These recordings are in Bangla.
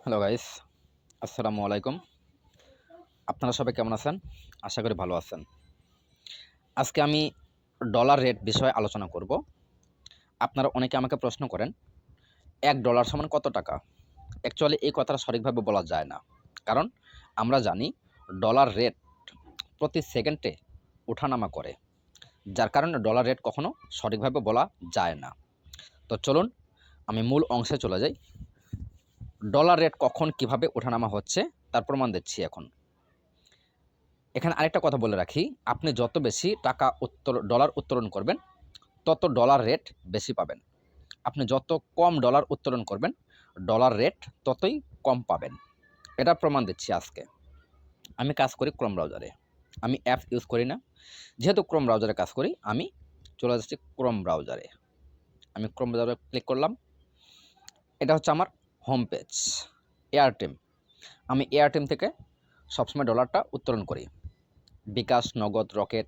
হ্যালো গাইস, আসসালামু আলাইকুম। আপনারা সবাই কেমন আছেন? আশা করি ভালো আছেন। আজকে আমি ডলার রেট বিষয়ে আলোচনা করব। আপনারা অনেকে আমাকে প্রশ্ন করেন, $1 সমান কত টাকা? অ্যাকচুয়ালি এই কথাটা সঠিকভাবে বলা যায় না। কারণ আমরা জানি ডলার রেট প্রতি সেকেন্ডে ওঠানামা করে। যার কারণে ডলার রেট কখনো সঠিকভাবে বলা যায় না। তো চলুন আমি মূল অংশে চলে যাই। ডলার রেট কখন কিভাবে ওঠানামা হচ্ছে তার প্রমাণ দিচ্ছি এখন। এখানে আরেকটা কথা বলে রাখি, আপনি যত বেশি টাকা ডলার উত্তোলন করবেন তত ডলার রেট বেশি পাবেন। আপনি যত কম ডলার উত্তোলন করবেন ডলার রেট ততই কম পাবেন। এটা প্রমাণ দিচ্ছি আজকে। আমি কাজ করি ক্রোম ব্রাউজারে, আমি অ্যাপ ইউজ করি না। যেহেতু ক্রোম ব্রাউজারে কাজ করি আমি চলে যাচ্ছি ক্রোম ব্রাউজারে। আমি ক্রোম ব্রাউজারে ক্লিক করলাম। এটা হচ্ছে আমার হোম পেজ এয়ারটেম। আমি এয়ারটেম থেকে সবসময় ডলারটা উত্তোলন করি। বিকাশ, নগদ, রকেট,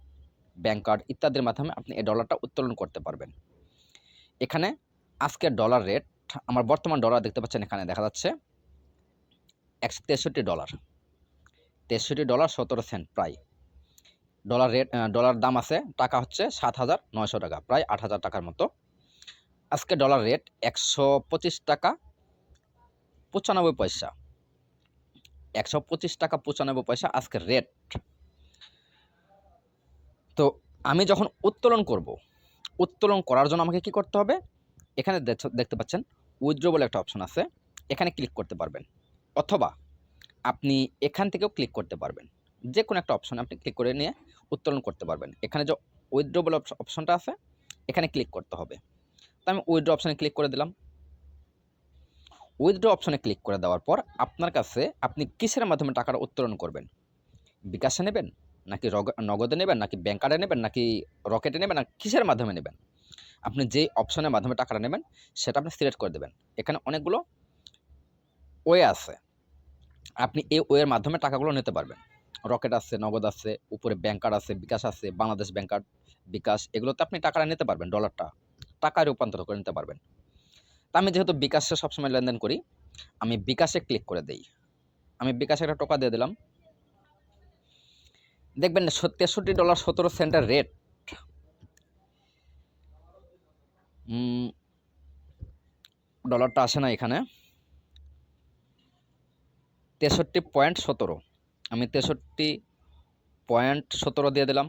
ব্যাংক কার্ড ইত্যাদির মাধ্যমে আপনি এই ডলারটা উত্তোলন করতে পারবেন। এখানে আজকের ডলার রেট, আমার বর্তমান ডলার দেখতে পাচ্ছেন, এখানে দেখা যাচ্ছে $163, $63.17 প্রায়। ডলার রেট, ডলার দাম আছে, টাকা হচ্ছে 7,900 টাকা, প্রায় 8,000 টাকার মতো। আজকে ডলার রেট 125 টাকা 95 পয়সা, 125 টাকা 95 পয়সা আজকের রেট। তো আমি যখন উত্তোলন করব, উত্তোলন করার জন্য আমাকে কি করতে হবে? এখানে দেখতে পাচ্ছেন উইথড্র বলে একটা অপশন আছে, এখানে ক্লিক করতে পারবেন, অথবা আপনি এখান থেকেও ক্লিক করতে পারবেন। যে কোনো একটা অপশনে আপনি ক্লিক করে নিয়ে উত্তোলন করতে পারবেন। এখানে যে উইথড্র বলে অপশনটা আছে এখানে ক্লিক করতে হবে। তো আমি উইথড্র অপশনে ক্লিক করে দিলাম। উইথড্র অপশনে ক্লিক করে দেওয়ার পর আপনার কাছে আপনি কিসের মাধ্যমে টাকাটা উত্তোলন করবেন? বিকাশে নেবেন, নাকি নগদে নেবেন, নাকি ব্যাংক কার্ডে নেবেন, নাকি রকেটে নেবেন, না কিসের মাধ্যমে নেবেন? আপনি যেই অপশনের মাধ্যমে টাকাটা নেবেন সেটা আপনি সিলেক্ট করে দেবেন। এখানে অনেকগুলো ওয়ে আছে, আপনি এই ওয়ের মাধ্যমে টাকাগুলো নিতে পারবেন। রকেট আছে, নগদ আছে, উপরে ব্যাংক কার্ড আছে, বিকাশ আছে, বাংলাদেশ ব্যাংক কার্ড, বিকাশ, এগুলোতে আপনি টাকাটা নিতে পারবেন, ডলারটা টাকায় রূপান্তর করে নিতে পারবেন। তা আমি যেহেতু বিকাশে সবসময় লেনদেন করি, আমি বিকাশে ক্লিক করে দেই। আমি বিকাশে একটা টোকা দিয়ে দিলাম। দেখবেন $63.17 রেট। ডলারটা আসে না এখানে, 63.17, আমি 63.17 দিয়ে দিলাম।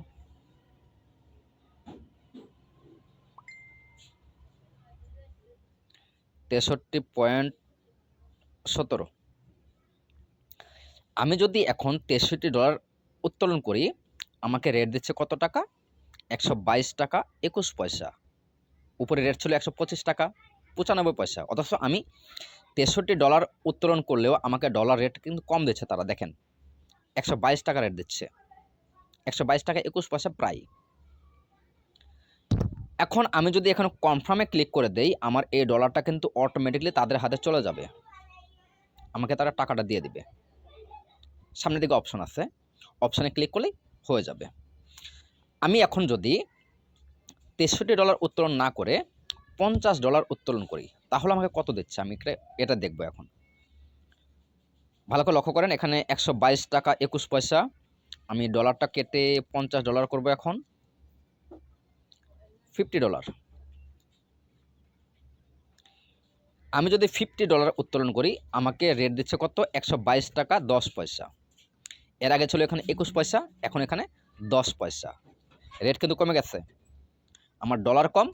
$63.17। আমি যদি এখন $63 উত্তোলন করি আমাকে রেট দিচ্ছে কত টাকা? 122 টাকা 21 পয়সা। উপরে রেট ছিল 125 টাকা 95 পয়সা। অথচ আমি $63 উত্তোলন করলেও আমাকে ডলার রেট কিন্তু কম দিচ্ছে তারা, দেখেন 122 টাকা রেট দিচ্ছে, 122 টাকা 21 পয়সা প্রায়। এখন আমি যদি এখানে কনফার্মে ক্লিক করে দেই আমার এই ডলারটা কিন্তু অটোমেটিকলি তাদের হাতে চলে যাবে, আমাকে তারা টাকাটা দিয়ে দিবে। সামনের দিকে অপশন আছে, অপশানে ক্লিক করলেই হয়ে যাবে। আমি এখন যদি $63 উত্তোলন না করে $50 উত্তোলন করি তাহলে আমাকে কত দিচ্ছে আমি এটা দেখব। এখন ভালো করে লক্ষ্য করেন, এখানে 122 টাকা 21 পয়সা। আমি ডলারটা কেটে $50 করব। এখন $50, আমি যদি $50 উত্তোলন করি আমাকে রেট দিচ্ছে কত? 122 টাকা 10 পয়সা। এর আগে ছিল এখানে 21 পয়সা, এখন এখানে 10 পয়সা। রেট কিন্তু কমে গেছে, আমার ডলার কম,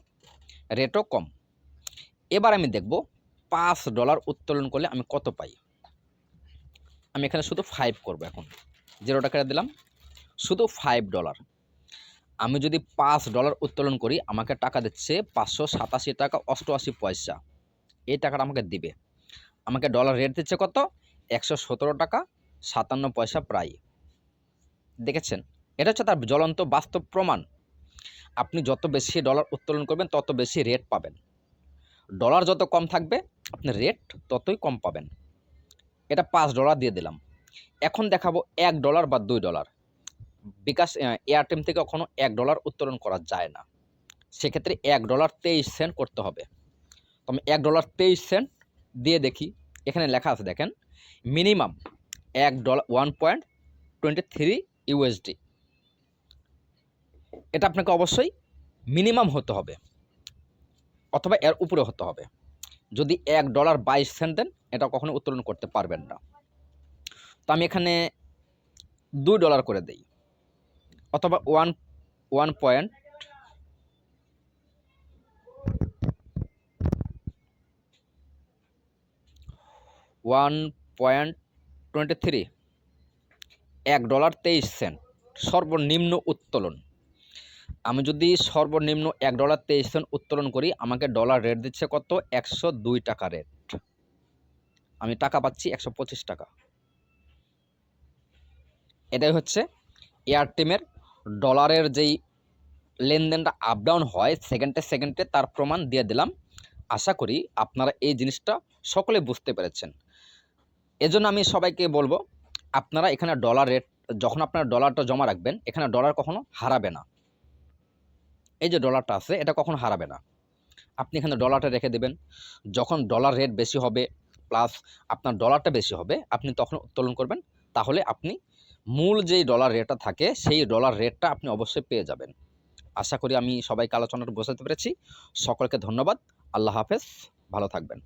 রেটও কম। এবার আমি দেখব $5 উত্তোলন করলে আমি কত পাই। আমি এখানে শুধু 5 করব। এখন 0 টাকা দিলাম, শুধু $5। আমি যদি $5 উত্তোলন করি আমাকে টাকা দিচ্ছে 587 টাকা 88 পয়সা। এই টাকাটা আমাকে দিবে। আমাকে ডলার রেট দিচ্ছে কত? 117 টাকা 57 পয়সা প্রায়। দেখেছেন, এটা হচ্ছে তার জ্বলন্ত বাস্তব প্রমাণ। আপনি যত বেশি ডলার উত্তোলন করবেন তত বেশি রেট পাবেন। ডলার যত কম থাকবে আপনি রেট ততই কম পাবেন। এটা $5 দিয়ে দিলাম। এখন দেখাবো $1 বা $2। বিকাশ এয়ারটেম থেকে কখনো $1 উত্তোলন করা যায় না, সেক্ষেত্রে $1.23 করতে হবে। তো আমি $1.23 দিয়ে দেখি এখানে লেখা আছে দেখেন, মিনিমাম $1 1.23 ইউএসডি। এটা আপনাকে অবশ্যই মিনিমাম হতে হবে অথবা এর উপরে হতে হবে। যদি $1.22 দেন এটা কখনো উত্তোলন করতে পারবেন না। তো আমি এখানে $2 করে দেই, অথবা 1.23 $1.23 সর্বনিম্ন উত্তোলন। আমি যদি সর্বনিম্ন $1.23 উত্তোলন করি, আমাকে ডলার রেট দিচ্ছে কত? 102 টাকা রেট। আমি টাকা পাচ্ছি 125 টাকা। এটাই হচ্ছে এয়ারটেমের ডলারের যেই লেনদেনটা আপ ডাউন হয় সেকেন্ডে সেকেন্ডে, তার প্রমাণ দিয়ে দিলাম। আশা করি আপনারা এই জিনিসটা সকলে বুঝতে পেরেছেন। এজন্য আমি সবাইকে বলবো, আপনারা এখানে ডলার রেট, যখন আপনারা ডলারটা জমা রাখবেন, এখানে ডলার কখনো হারাবে না। এই যে ডলারটা আছে এটা কখনো হারাবে না। আপনি এখানে ডলারটা রেখে দেবেন, যখন ডলার রেট বেশি হবে প্লাস আপনার ডলারটা বেশি হবে, আপনি তখন উত্তোলন করবেন। তাহলে আপনি মূল যেই ডলার রেটটা থাকে সেই ডলার রেটটা আপনি অবশ্যই পেয়ে যাবেন। আশা করি আমি সবাইকে আলোচনাটা বোঝাতে পেরেছি। সকলকে ধন্যবাদ। আল্লাহ হাফেজ, ভালো থাকবেন।